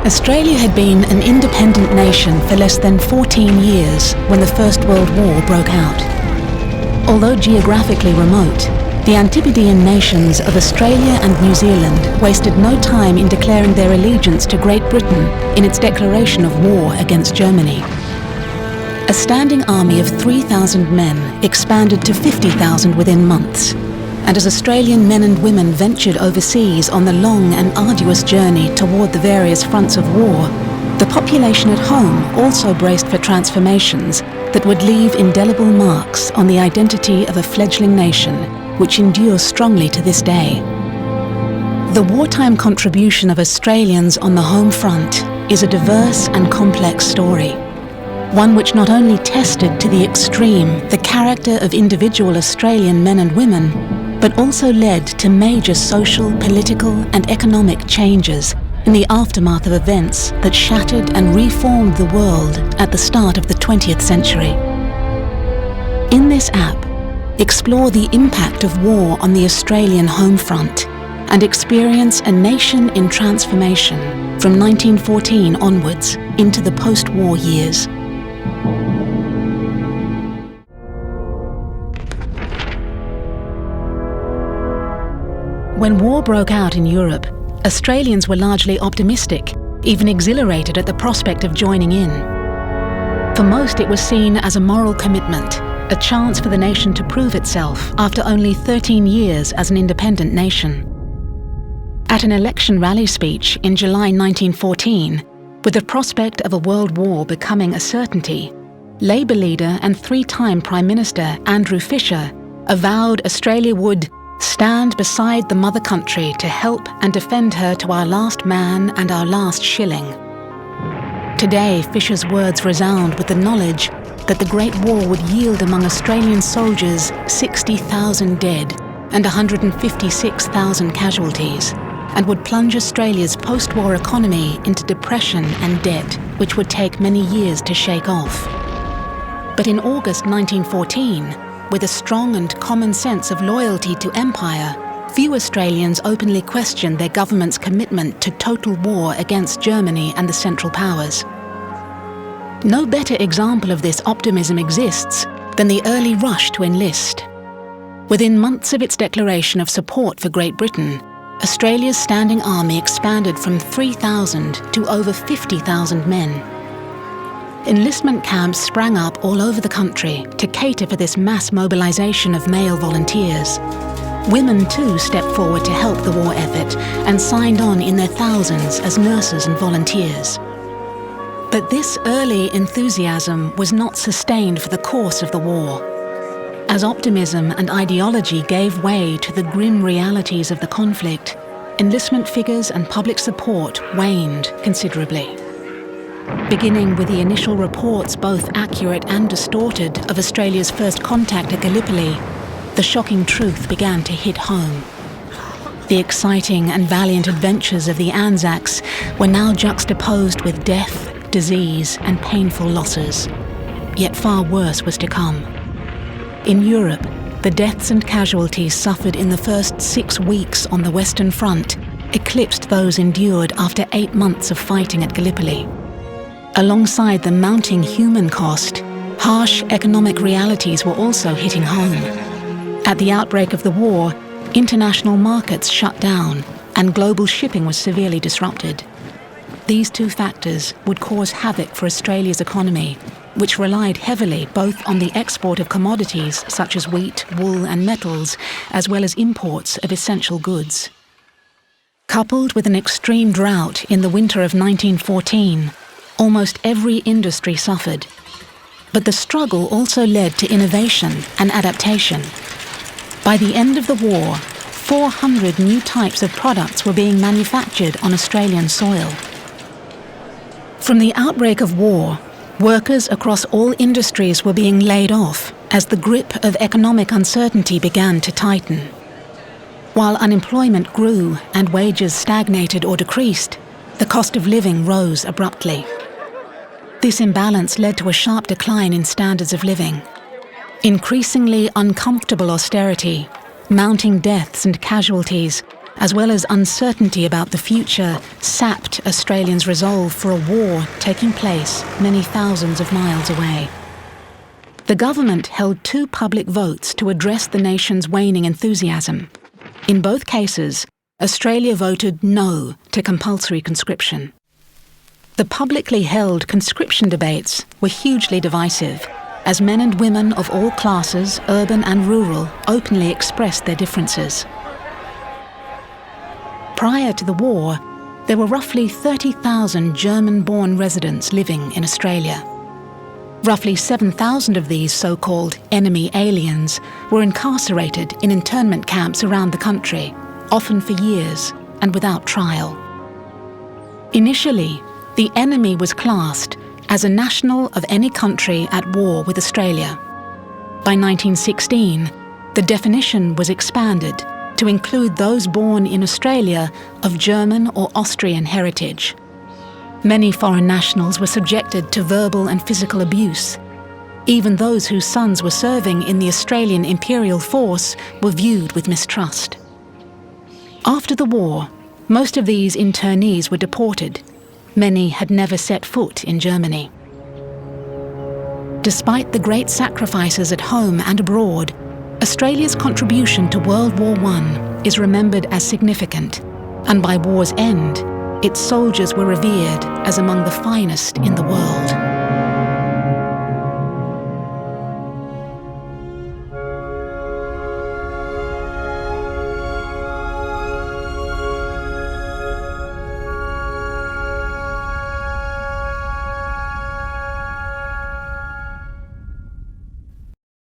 Australia had been an independent nation for less than 14 years when the First World War broke out. Although geographically remote, the Antipodean nations of Australia and New Zealand wasted no time in declaring their allegiance to Great Britain in its declaration of war against Germany. A standing army of 3,000 men expanded to 50,000 within months, and as Australian men and women ventured overseas on the long and arduous journey toward the various fronts of war, the population at home also braced for transformations that would leave indelible marks on the identity of a fledgling nation, which endures strongly to this day. The wartime contribution of Australians on the home front is a diverse and complex story, one which not only tested to the extreme the character of individual Australian men and women, but also led to major social, political and economic changes in the aftermath of events that shattered and reformed the world at the start of the 20th century. In this app, explore the impact of war on the Australian home front and experience a nation in transformation from 1914 onwards into the post-war years. When war broke out in Europe, Australians were largely optimistic, even exhilarated at the prospect of joining in. For most, it was seen as a moral commitment, a chance for the nation to prove itself after only 13 years as an independent nation. At an election rally speech in July 1914, with the prospect of a world war becoming a certainty, Labour leader and three-time Prime Minister Andrew Fisher avowed Australia would stand beside the mother country to help and defend her to our last man and our last shilling. Today, Fisher's words resound with the knowledge that the Great War would yield among Australian soldiers 60,000 dead and 156,000 casualties, and would plunge Australia's post-war economy into depression and debt, which would take many years to shake off. But in August 1914, with a strong and common sense of loyalty to empire, few Australians openly questioned their government's commitment to total war against Germany and the Central Powers. No better example of this optimism exists than the early rush to enlist. Within months of its declaration of support for Great Britain, Australia's standing army expanded from 3,000 to over 50,000 men. Enlistment camps sprang up all over the country to cater for this mass mobilisation of male volunteers. Women too stepped forward to help the war effort and signed on in their thousands as nurses and volunteers. But this early enthusiasm was not sustained for the course of the war. As optimism and ideology gave way to the grim realities of the conflict, enlistment figures and public support waned considerably. Beginning with the initial reports, both accurate and distorted, of Australia's first contact at Gallipoli, the shocking truth began to hit home. The exciting and valiant adventures of the Anzacs were now juxtaposed with death, disease, and painful losses. Yet far worse was to come. In Europe, the deaths and casualties suffered in the first 6 weeks on the Western Front eclipsed those endured after 8 months of fighting at Gallipoli. Alongside the mounting human cost, harsh economic realities were also hitting home. At the outbreak of the war, international markets shut down and global shipping was severely disrupted. These two factors would cause havoc for Australia's economy, which relied heavily both on the export of commodities such as wheat, wool and metals, as well as imports of essential goods. Coupled with an extreme drought in the winter of 1914, almost every industry suffered. But the struggle also led to innovation and adaptation. By the end of the war, 400 new types of products were being manufactured on Australian soil. From the outbreak of war, workers across all industries were being laid off as the grip of economic uncertainty began to tighten. While unemployment grew and wages stagnated or decreased, the cost of living rose abruptly. This imbalance led to a sharp decline in standards of living. Increasingly uncomfortable austerity, mounting deaths and casualties, as well as uncertainty about the future, sapped Australians' resolve for a war taking place many thousands of miles away. The government held 2 public votes to address the nation's waning enthusiasm. In both cases, Australia voted no to compulsory conscription. The publicly held conscription debates were hugely divisive, as men and women of all classes, urban and rural, openly expressed their differences. Prior to the war, there were roughly 30,000 German-born residents living in Australia. Roughly 7,000 of these so-called enemy aliens were incarcerated in internment camps around the country, often for years and without trial. Initially, the enemy was classed as a national of any country at war with Australia. By 1916, the definition was expanded to include those born in Australia of German or Austrian heritage. Many foreign nationals were subjected to verbal and physical abuse. Even those whose sons were serving in the Australian Imperial Force were viewed with mistrust. After the war, most of these internees were deported. Many had never set foot in Germany. Despite the great sacrifices at home and abroad, Australia's contribution to World War I is remembered as significant, and by war's end, its soldiers were revered as among the finest in the world.